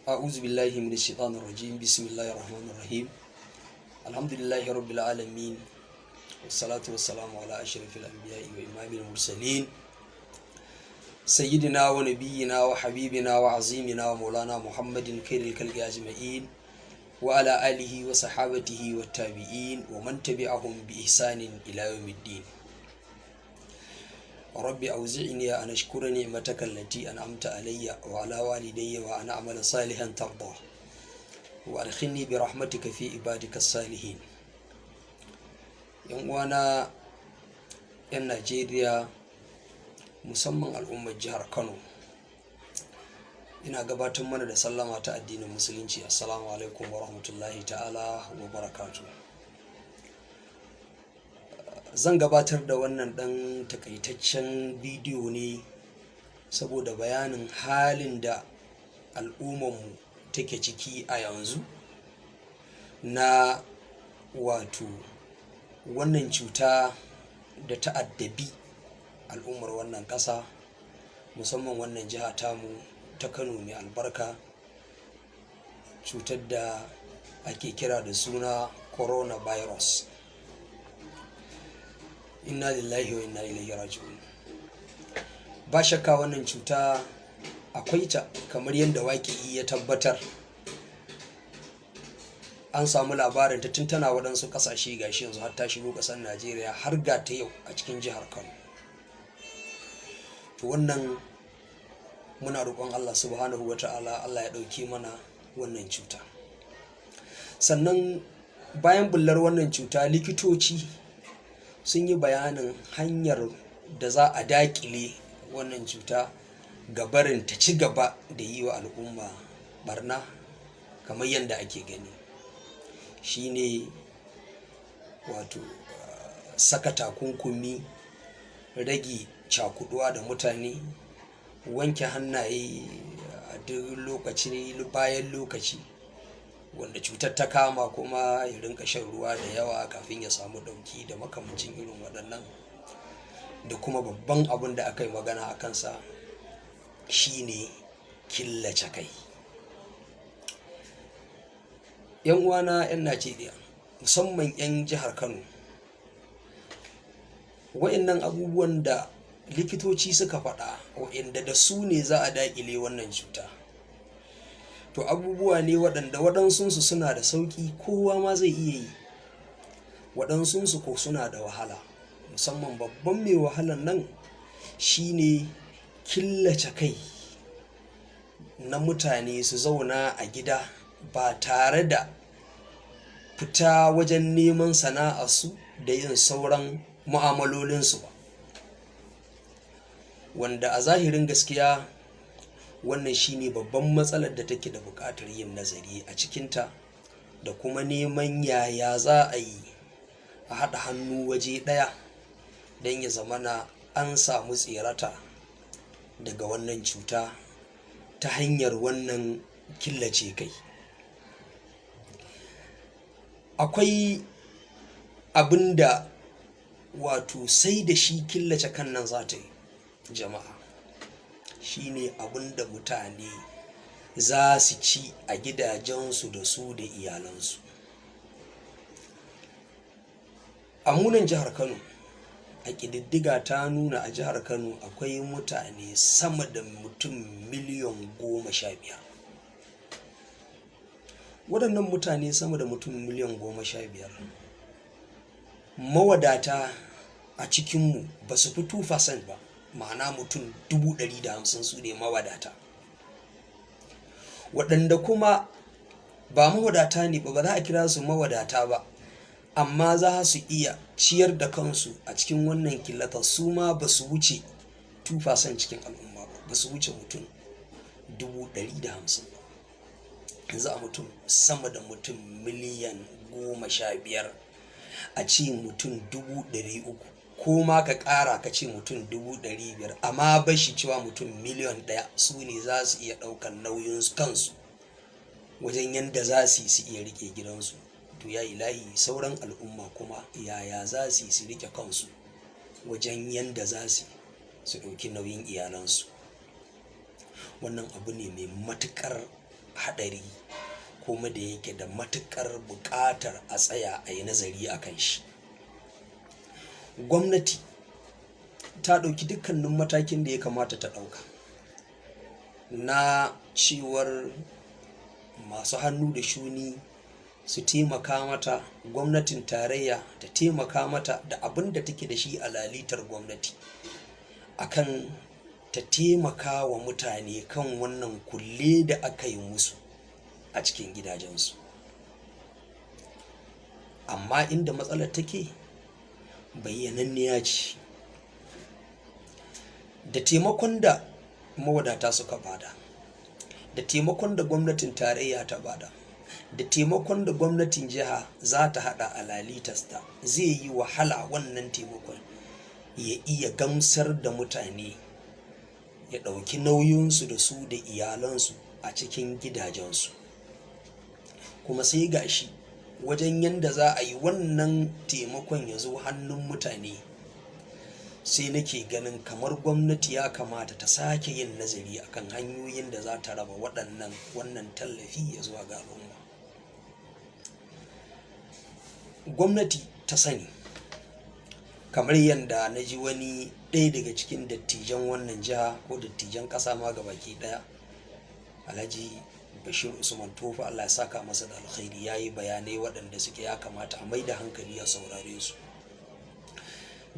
أعوذ بالله من الشيطان الرجيم. بسم الله الرحمن الرحيم. الحمد لله رب العالمين، والصلاة والسلام على أشرف الأنبياء وإمام المرسلين سيدنا ونبينا وحبيبنا وعظيمنا ومولانا محمد خير الخلق أجمعين وعلى آله وصحابته والتابعين ومن تبعهم بإحسان إلى يوم الدين. رب أوزعني أن أشكر نعمتك التي أنعمت علي وعلى والدي وأن أعمل صالحا ترضاه وأدخلني برحمتك في عبادك الصالحين. ‘Yan uwana ‘yan Najeriya, musamman al'ummar jihar Kano, ina gabatar mana da sallama ta addinin musulunci. Assalamu alaikum wa rahmatullahi ta'ala wa barakatuh. Zan gabatar da wannan ɗan takaitaccen bidiyo ne saboda bayanin halin da al'ummarmu take ciki a yanzu na wato wannan cuta da ta'addabi al'ummar wannan ƙasa, musamman wannan jiha tamu ta Kano mai albarka, cutar da ake kira da suna coronavirus. Inna lillahi wa inna ilaihi raji'un. Ba shakka wannan cuta akwai ta, kamar yadda waƙi ya tabbatar. An samu labarin ta tun tana waɗansu ƙasashe, gashi yanzu har ta shigo ƙasar Najeriya, har ga ta yau a cikin jihar Kano. To wannan muna roƙon Allah subhanahu wa ta'ala, Allah ya ɗauke mana wannan cuta. Sannan bayan bullar wannan cuta, likitoci sun yi bayanin hanyar da za a daƙile wannan cuta ga barin ta ci gaba da yi wa al'umma barna kamar yadda ake gani. Shine wato saka takunkumi, rage cakuduwa da mutane, wanke hannaye a duk lokaci bayan lokaci, wanda cutar ta kama kuma ya rinka shan ruwa da yawa kafin ya samu ɗauki da makamancin irin waɗannan. Da kuma babban abin da aka yi magana a kansa shine killace kai. ‘Yan uwana ‘yan Najeriya, musamman ‘yan jihar Kano, wa'innan abubuwan da likitoci suka faɗa, wa'inda da su ne za a daƙile wannan cuta, to abubuwa ne waɗanda waɗansunsu suna da sauƙi, kowa ma zai iya yi, waɗansunsu ko suna da wahala. Musamman babban mai wahalan nan shine killace kai na mutane su zauna a gida ba tare da fita wajen neman sana'arsu da yin sauran mu'amalolinsu ba, wanda a zahirin gaskiya wannan shine babban matsalar da take da buƙatar yin nazari a cikinta, da kuma neman yaya za a yi a haɗa hannu waje ɗaya don ya zamana an samu tserata daga wannan cuta ta hanyar wannan killace kai. Akwai abin da wato sai da shi killace kan nan za ta yi jama'a, shine abin da mutane za su ci a gidajensu da su da iyalansu. A munan jihar Kano, a ƙididdiga ta nuna a jihar Kano akwai mutane sama da mutum miliyan 15. Waɗannan mutane sama da mutum miliyan 15, mawadata a cikinmu ba su fi 2% ba, ma'ana mutum 150,000 su ne mawadata. Waɗanda kuma ba mawadata ne ba za a kira su mawadata ba, amma za su iya ciyar da kansu a cikin wannan killatar, su ma ba su wuce 2% cikin al'umma ba su wuce mutum 150,000. Yanzu a mutum sama da mutum miliyan 15, a ce mutum 300,000, ko ma ka ƙara ka ce mutum 500,000, amma bashi cewa mutum miliyan 1 su ne za su iya ɗaukar nauyin kansu wajen yadda za su iya riƙe gidansu. To ya ilahi, sauran al'umma kuma yaya za su riƙe kansu wajen yadda za su ɗauki nauyin iyalansu. Wannan abu ne mai matuƙar haɗari kuma da yake da matuƙar buƙatar a tsaya a yi nazari a kan shi. Gwamnati ta ɗauki dukkanin matakin da ya kamata ta ɗauka na cewar masu hannu da shuni su taimaka mata, gwamnatin tarayya ta taimaka mata da abin da take da shi a lalitar gwamnati akan ta taimaka wa mutane kan wannan kulle da aka yi musu a cikin gidajensu. Amma inda matsalar take bayyananniya ce. Da taimakon da mawadata suka bada, da taimakon da gwamnatin tarayya ta bada, da taimakon da gwamnatin jiha za ta hada a lalitasta, zai yi wahala wannan taimakon ya iya gamsar da mutane ya ɗauki nauyinsu da su da iyalansu a cikin gidajensu. Kuma sai gashi wajen yanda za a yi wannan taimakon ya zo hannun mutane, sai nake ganin kamar gwamnati ya kamata ta sake yin nazari akan hanyoyin da za ta raba wannan tallafi ya zuwa ga al'umma. Gwamnati ta sani, kamar yadda na ji wani ɗaya daga cikin dattijan wannan jiha ko dattijan ƙasa ma gabaki ɗaya, Alhaji Bashir Usman Tofa, Allah ya saka masa da alkhairi, ya yi bayanai waɗanda suke ya kamata a mai da hankali a saurare su.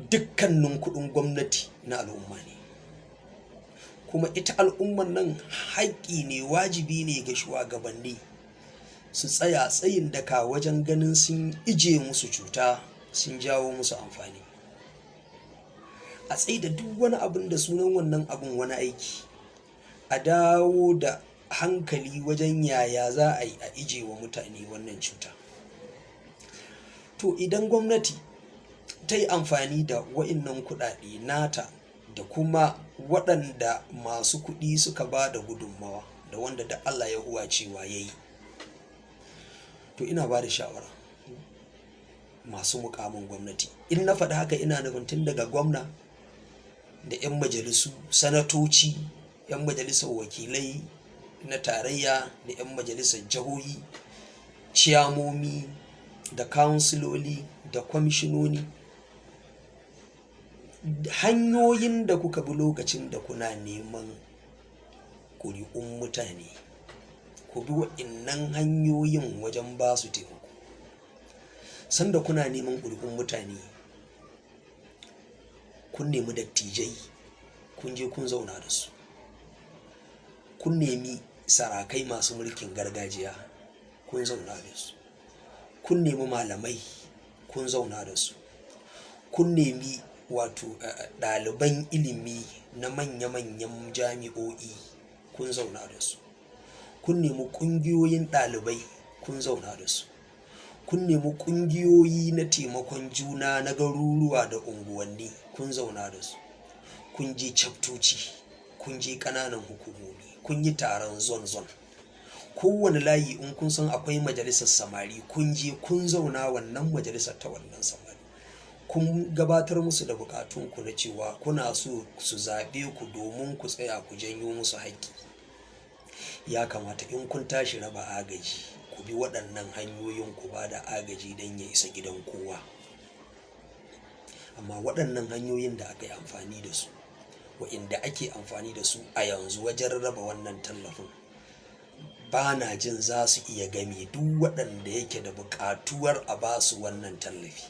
Dukkanin kuɗin gwamnati na al'umma ne, kuma ita al'umman nan haƙƙi ne, wajibi ne ga shugabanni su tsaya tsayin daka wajen ganin sun ije musu cuta, sun jawo musu amfani. A tsaye da duk wani abin da sunan wannan abin wani aiki, a dawo da hankali wajen yaya za a yi a ije wa mutane wannan cuta. To idan gwamnati ta yi amfani da wa'innan kuɗaɗe nata da kuma waɗanda masu kuɗi suka ba da gudunmawa da wanda da Allah ya huwa cewa ya yi, to ina ba da shawara masu mukamin gwamnati, in na faɗi haka ina nufin tun daga gwamna da 'yan majalisu, sanatoci, 'yan majalisar wakilai na tarayya da 'yan majalisar jihohi, ciyamomi da kansiloli da kwamishinoni, hanyoyin da kuka bi lokacin da kuna neman ƙuri'un mutane, ku bi waɗannan hanyoyin wajen ba su taimako. Sanda kuna neman ƙuri'un mutane, kun nemi dattijai, kun je kun zauna da su, kun nemi sarakai masu mulkin gargajiya, kun zauna da su, kun nemi malamai, kun zauna da su, kun nemi ɗaliban ilimi na manya-manyan jami'o'i, kun zauna da su, kun nemi ƙungiyoyin ɗalibai, kun zauna da su, kun nemi ƙungiyoyi na taimakon juna na garuruwa da unguwanni, kun zauna da su, kun je chaptoci, kun je ƙananan hukumomi, kun yi taron zon-zon, kowane layi in kun san akwai majalisar samari, kun je kun zauna wannan majalisar ta wannan samari, kun gabatar musu da bukatunku na cewa kuna so su zaɓe ku domin ku tsaya ku janyo musu haƙƙi. Ya kamata in kun tashi raba agaji, ku bi waɗannan hanyoyin ku ba da agaji don ya isa gidan kowa. Amma waɗannan hanyoyin da aka yi amfani da su, wa'inda ake amfani da su a yanzu wajen raba wannan tallafin, ba na jin za su iya game duk waɗanda yake da buƙatuwar a ba su wannan tallafi.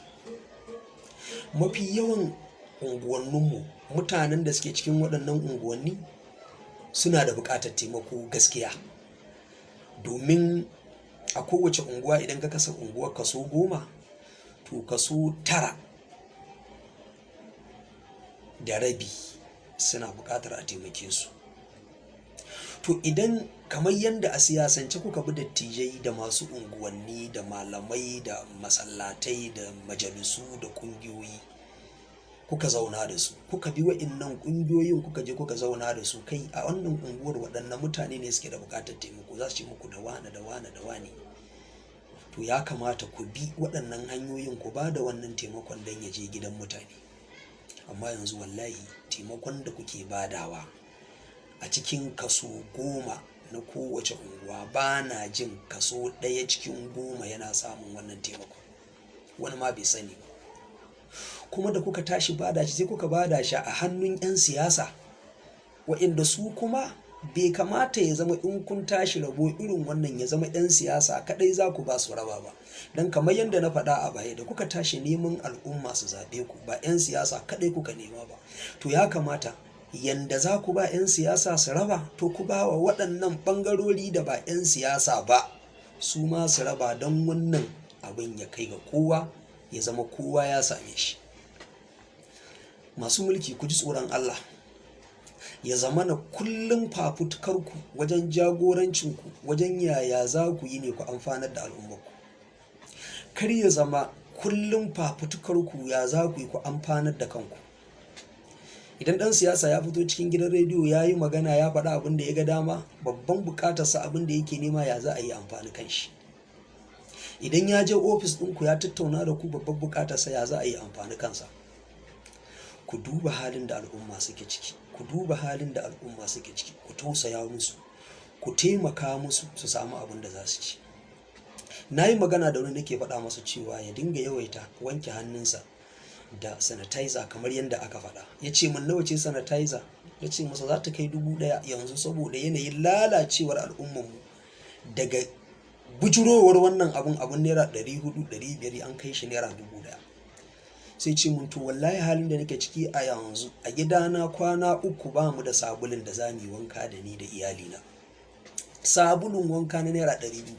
Mafi yawan unguwanninmu, mutanen da suke cikin waɗannan unguwanni suna da buƙatar taimako gaskiya, domin a kowace unguwa idan ka kasa unguwar kaso 10, to kaso 9.5 suna buƙatar a taimake su. To idan kamar yadda a siyasance kuka bi dattijai da masu unguwanni da malamai da masallatai da majalisu da ƙungiyoyi, kuka zauna da su, kuka bi wa'innan ƙungiyoyin kuka je kuka zauna da su, kai a wannan unguwar waɗannan mutane ne suke da buƙatar taimako, za su ce muku da wane da wane da wane. To ya kamata ku bi waɗannan hanyoyin ku ba da wannan taimakon don ya je gidan mutane. Amma yanzu wallahi taimakon da kuke badawa a cikin kaso 10 na kowace unguwa ba na jin kaso 1/10 yana samun wannan taimako, wani ma bai sani ba. Kuma da kuka tashi bada shi sai kuka bada shi a hannun 'yan siyasa, wa'inda su kuma bai kamata ya zama in kun tashi rabo irin wannan ya zama 'yan siyasa kadai za ku ba su raba ba. Don kamar yadda na faɗa a baya, da kuka tashi neman al'umma su zaɓe ku, ba 'yan siyasa kadai kuka nema ba, to ya kamata yanda za ku ba 'yan siyasa su raba, to ku ba wa waɗannan ɓangarori da ba 'yan siyasa ba su ma su raba, don wannan abin ya kai ga kowa, ya zama kowa ya same shi. Masu mulki ku ji tsoron Allah, ya zama na kullum fafutukarku wajen jagorancinku wajen yaya za ku yi ne ku amfanar da al'ummarku. Kar ya zama kullum fafutukarku ya za ku yi ku amfanar da kanku. Idan ɗan siyasa ya fito cikin gidan rediyo ya yi magana ya faɗa abin da ya ga dama, babban buƙatarsa abin da yake nema ya za a yi amfani kanshi. Idan ya je ofis ɗinku ya tattauna da ku, babban buƙatarsa ya za a yi amfani kansa. Ku duba halin da al'umma suke ciki, ku duba halin da al'umma suke ciki, ku tausaya musu, ku taimaka musu su samu abin da za su ci. Na yi magana da wani nake faɗa masa cewa ya dinga yawaita wanke hannunsa da sanitizer kamar yadda aka faɗa. Ya ce min nawa ce sanitizer? Ya ce masa za ta kai 1000 yanzu, saboda yanayin lalacewar al'ummarmu daga bujurowar wannan abun naira 400-500 an kai shi naira 1000. Sai ce mun to wallahi halin da nake ciki a yanzu a gidana kwana 3 ba mu da sabulun da za mu yi wanka da ni da iyalina. Sabulun wanka na naira 200.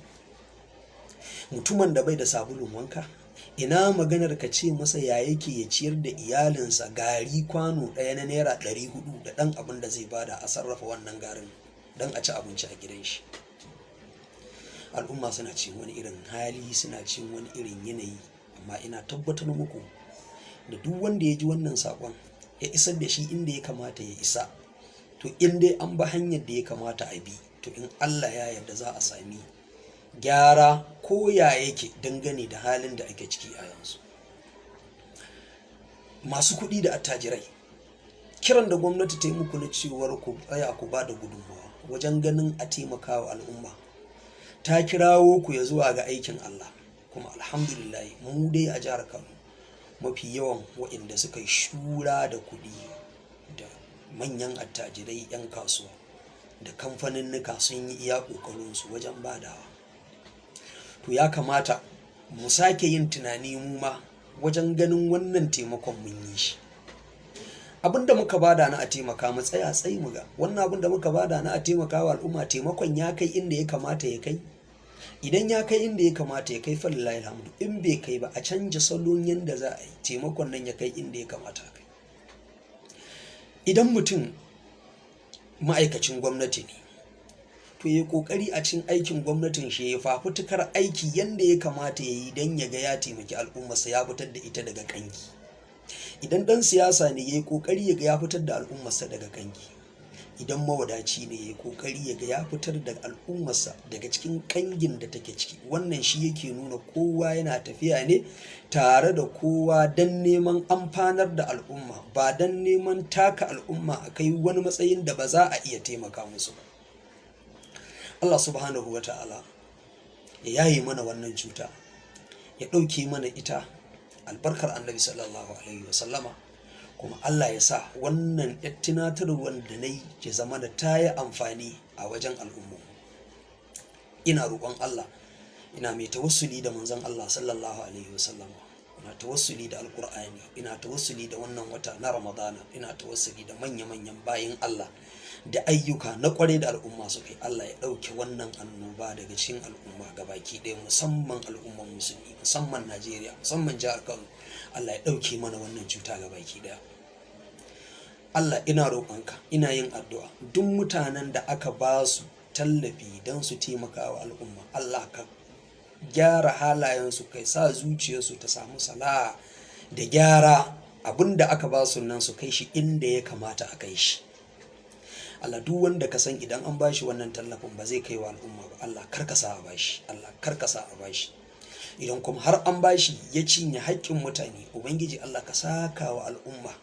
Mutumin da bai da sabulun wanka, ina maganar ka ce masa ya yake ya ciyar da iyalinsa gari kwano ɗaya na naira 400 da ɗan abin da zai bada a sarrafa wannan garin don a ci abinci a gidan shi. Al'umma suna cin wani irin hali, suna cin wani irin yanayi, amma ina tabbatar muku da duk wanda ya ji wannan saƙon ya isar da shi inda ya kamata ya isa, to in dai an ba hanyar da ya kamata a bi, to in Allah ya yarda za a sami gyara ko ya yake dangane da halin da ake ciki a yanzu. Masu kuɗi da attajirai, kiran da gwamnati ta yi muku na cewar ku tsaya ku ba da gudunmawa wajen ganin a taimaka wa al'umma, ta kirawo ku ya zuwa ga aikin Allah. Kuma alhamdulillah mu dai a jihar Kano mafi yawan waɗanda suka yi shura da kuɗi da manyan attajirai 'yan kasuwa da kamfaninnika sun yi iya ƙoƙarinsu wajen badawa. To ya kamata mu sake yin tunani mu ma wajen ganin wannan taimakon mun yi shi. Abin da muka bada na a taimaka mu tsaya tsayi mu ga wannan abin da muka bada na a taimaka wa al'umma, taimakon ya kai inda ya kamata ya kai. Idan ya kai inda ya kamata ya kai, falillahi alhamdu. In bai kai ba, a canja salon yanda za a yi taimakon nan ya kai inda ya kamata a kai. Idan mutum ma'aikacin gwamnati ne, to ya kokari a cin aikin gwamnatin shi ya fafutukar aiki yanda ya kamata ya yi don ya ga ya taimaki al'ummarsa, ya fitar da ita daga kangi. Idan ɗan siyasa ne, ya yi kokari ya ga ya fitar da al'ummarsa daga kangi. Idan mawadaci ne, ya yi kokari ya ga ya fitar da al'ummarsa daga cikin kangin da take ciki. Wannan shi yake nuna kowa yana tafiya ne tare da kowa don neman amfanar da al'umma, ba don neman taka al'umma a kai wani matsayin da ba za a iya taimaka musu ba. Allah subhanahu wa ta'ala ya yaye mana wannan cuta, ya ɗauke mana ita albarkar annabi sallallahu alaihi wasallama. Kuma Allah ya sa wannan tunatarwar da na yi ya zama da ta yi amfani a wajen al'umma. Ina roƙon Allah, ina mai tawassuli da manzon Allah sallallahu alaihi wasallama, ina tawassuli da alƙur'ani, ina tawassuli da wannan wata na Ramadana, ina tawassuli da manya-manyan bayin Allah da ayyuka na ƙware da al'umma su kai. Allah ya ɗauke wannan annoba daga cikin al'umma gabaki ɗaya, musamman al'umman musulmi, musamman Najeriya, musamman jihar Kano. Allah ya ɗauke mana wannan cuta gabaki ɗaya. Allah ina roƙonka, ina yin addu'a duk mutanen da aka ba su tallafi don su taimaka wa al'umma, Allah ka gyara halayensu, kai sa zuciyarsu ta samu salaha da gyara, abin da aka ba su nan su kai shi inda ya kamata a kai shi. Allah duk wanda ka san idan an bashi wannan tallafin ba zai kai wa al'umma ba, Allah karkasa a bashi, Allah karkasa a bashi. Idan kuma har an bashi ya cinye haƙƙin mutane, Ubangiji Allah ka saka wa al'umma,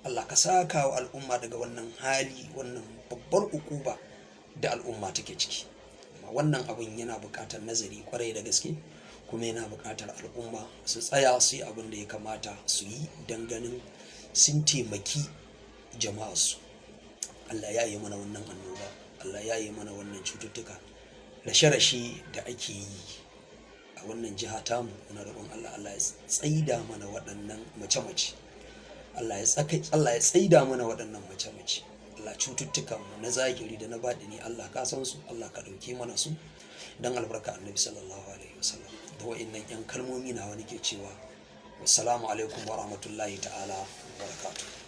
Allah ka saka wa al'umma daga wannan hali, wannan babbar ukuba da al'umma take ciki. Wannan abin yana buƙatar nazari kwarai da gaske, kuma yana buƙatar al'umma su tsaya su yi abin da ya kamata su yi don ganin sun taimaki jama'arsu. Allah ya yi mana wannan annoba, Allah ya yi mana wannan cututtuka, rashe-rashe da ake yi a wannan jiha tamu. Muna roƙon Allah, Allah ya tsaida mana waɗannan mace-mace, Allah ya tsaida mana waɗannan mace-mace. Allah, cututtukan mu na zahiri da na baɗini Allah ka san su, Allah ka ɗauke mana su don albarka annabi sallallahu alaihi wasallam. Da wa'innan 'yan kalmomi nawa nake cewa wassalamu alaikum wa rahmatullahi ta'ala wa barakatuh.